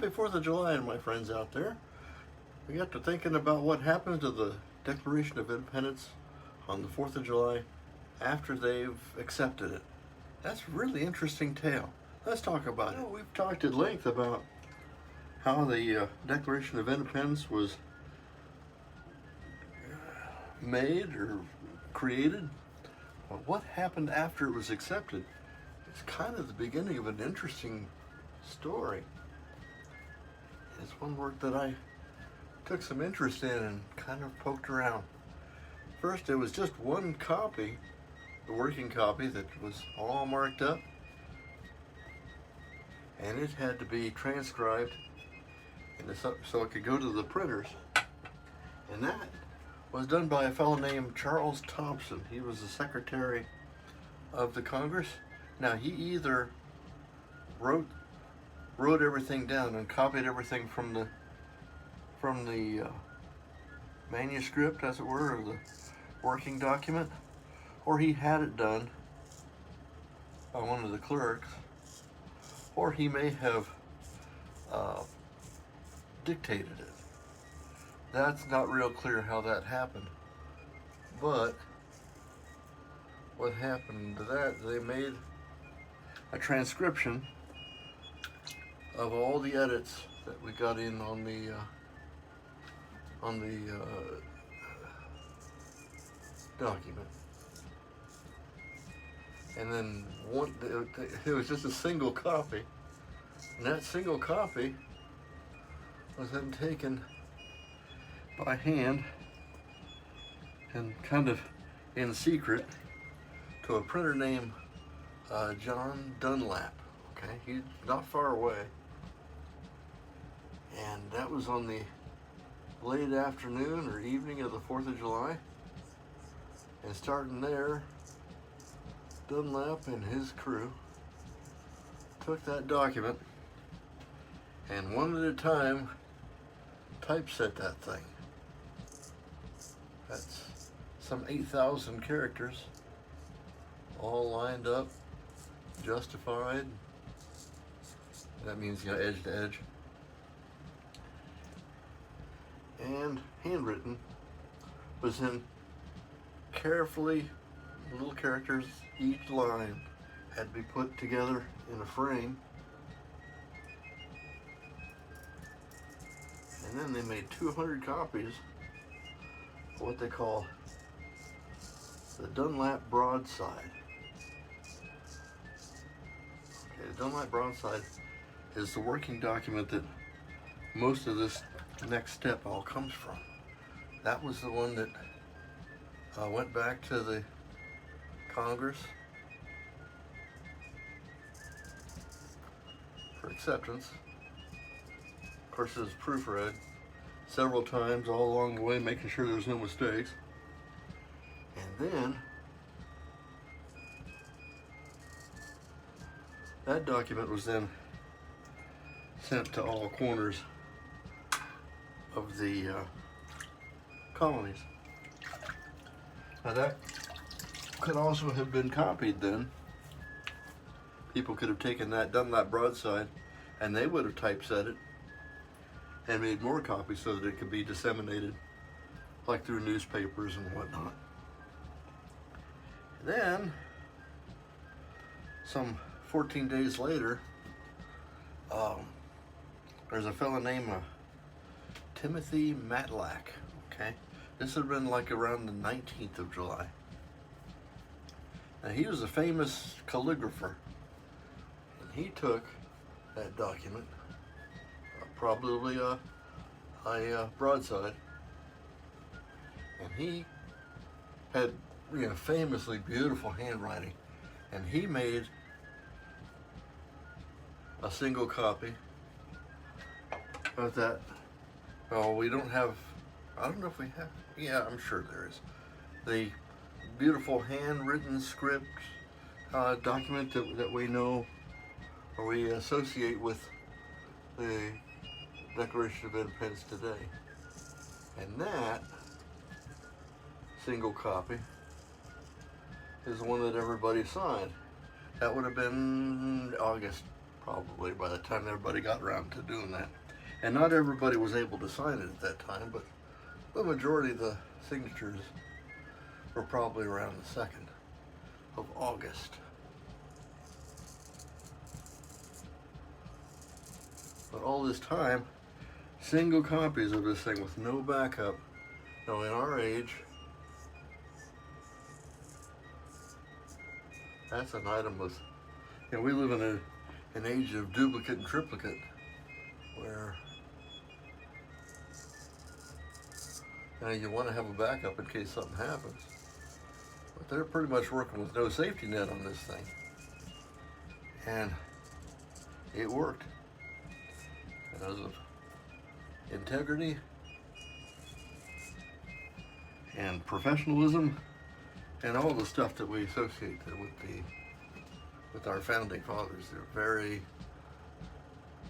Happy 4th of July, my friends out there. We got to thinking about what happened to the Declaration of Independence on the 4th of July after they've accepted it. That's a really interesting tale. Let's talk about it. We've talked at length about how the Declaration of Independence was made or created. But what happened after it was accepted? It's kind of the beginning of an interesting story. It's one work that I took some interest in and kind of poked around. First, it was just one copy, the working copy, that was all marked up, and it had to be transcribed so it could go to the printers. And that was done by a fellow named Charles Thomson. He was the Secretary of the Congress. Now, he either wrote everything down and copied everything from the manuscript, as it were, or the working document, or he had it done by one of the clerks, or he may have dictated it. That's not real clear how that happened, but what happened to that, they made a transcription of all the edits that we got in on the document, and then it was just a single copy, and that single copy was then taken by hand and kind of in secret to a printer named John Dunlap. Okay, he's not far away. And that was on the late afternoon or evening of the 4th of July. And starting there, Dunlap and his crew took that document and one at a time typeset that thing. That's some 8,000 characters, all lined up, justified. That means, you know, edge to edge. And handwritten was in carefully, little characters. Each line had to be put together in a frame. And then they made 200 copies of what they call the Dunlap broadside. Okay, the Dunlap broadside is the working document that most of this next step all comes from. That was the one that went back to the Congress for acceptance. Of course, it was proofread several times all along the way, making sure there was no mistakes. And then that document was then sent to all corners of the colonies. Now that could also have been copied then. People could have taken that Dunlap broadside and they would have typeset it and made more copies so that it could be disseminated, like through newspapers and whatnot. Then, some 14 days later, there's a fellow named Timothy Matlack. Okay, this would have been like around the 19th of July. Now, he was a famous calligrapher, and he took that document, probably a broadside, and he had, you know, famously beautiful handwriting, and he made a single copy of that. Well, we don't have, I don't know if we have, yeah, I'm sure there is, the beautiful handwritten script document that we know, or we associate with the Declaration of Independence today. And that single copy is the one that everybody signed. That would have been August probably by the time everybody got around to doing that. And not everybody was able to sign it at that time, but the majority of the signatures were probably around the 2nd of August. But all this time, single copies of this thing with no backup. Now in our age, that's an item with, you know, we live in an age of duplicate and triplicate, where you want to have a backup in case something happens. But they're pretty much working with no safety net on this thing. And it worked. Because of integrity and professionalism and all the stuff that we associate with our founding fathers. They're very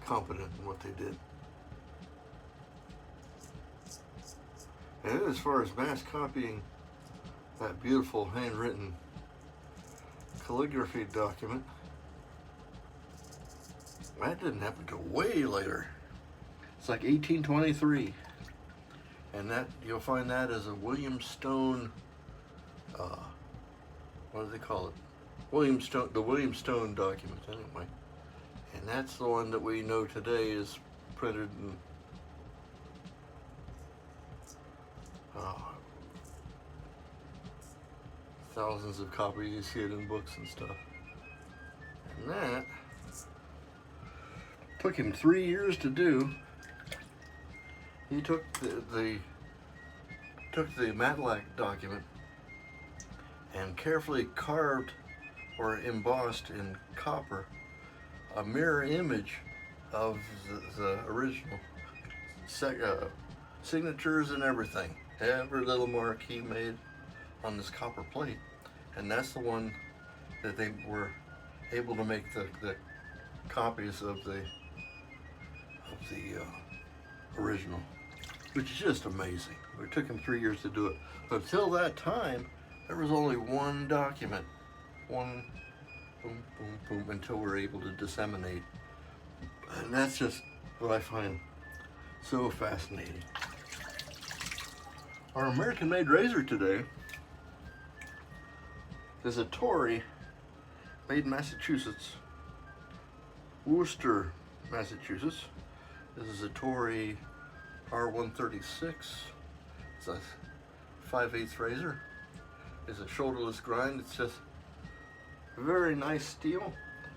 competent in what they did. And as far as mass copying that beautiful handwritten calligraphy document, that didn't happen till way later. It's like 1823, and that you'll find that as a William Stone. What do they call it? The William Stone document, anyway. And that's the one that we know today is printed in thousands of copies. You see it in books and stuff. And that took him 3 years to do. He took the Matlack document and carefully carved or embossed in copper a mirror image of the original signatures and everything. Every little mark he made on this copper plate, and that's the one that they were able to make the copies of the original, which is just amazing. It took him 3 years to do it, but until that time, there was only one document, one boom, boom, boom, until we're able to disseminate. And that's just what I find so fascinating. Our American-made razor today is a Torrey, made in Massachusetts, Worcester, Massachusetts. This is a Torrey R136. It's a 5/8 razor. It's a shoulderless grind. It's just a very nice steel.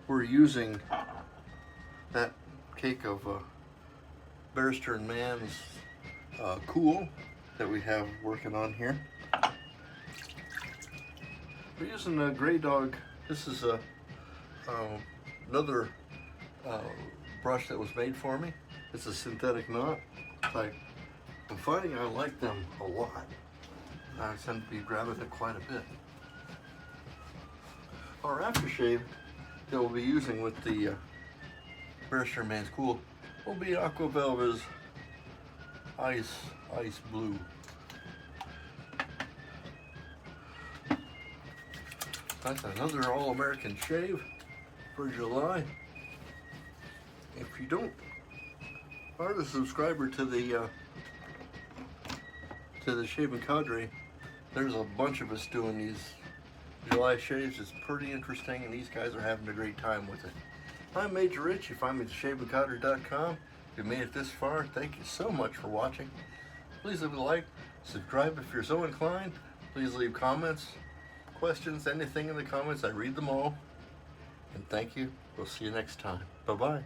We're using that cake of Barrister and Mann's Cool that we have working on here. We're using a Graydog. This is another brush that was made for me. It's a synthetic knot. I'm finding I like them a lot. I tend to be grabbing it quite a bit. Our aftershave that we'll be using with the Barrister and Mann's Cool will be Aqua Velva's Ice Blue. That's another all-American shave for July. If you are the subscriber to the Shaving Cadre, there's a bunch of us doing these July shaves. It's pretty interesting, and these guys are having a great time with it. I'm Major Rich. You find me at shavingcadre.com. If you made it this far, thank you so much for watching. Please leave a like, subscribe if you're so inclined. Please leave comments, questions, anything in the comments. I read them all. And thank you. We'll see you next time. Bye-bye.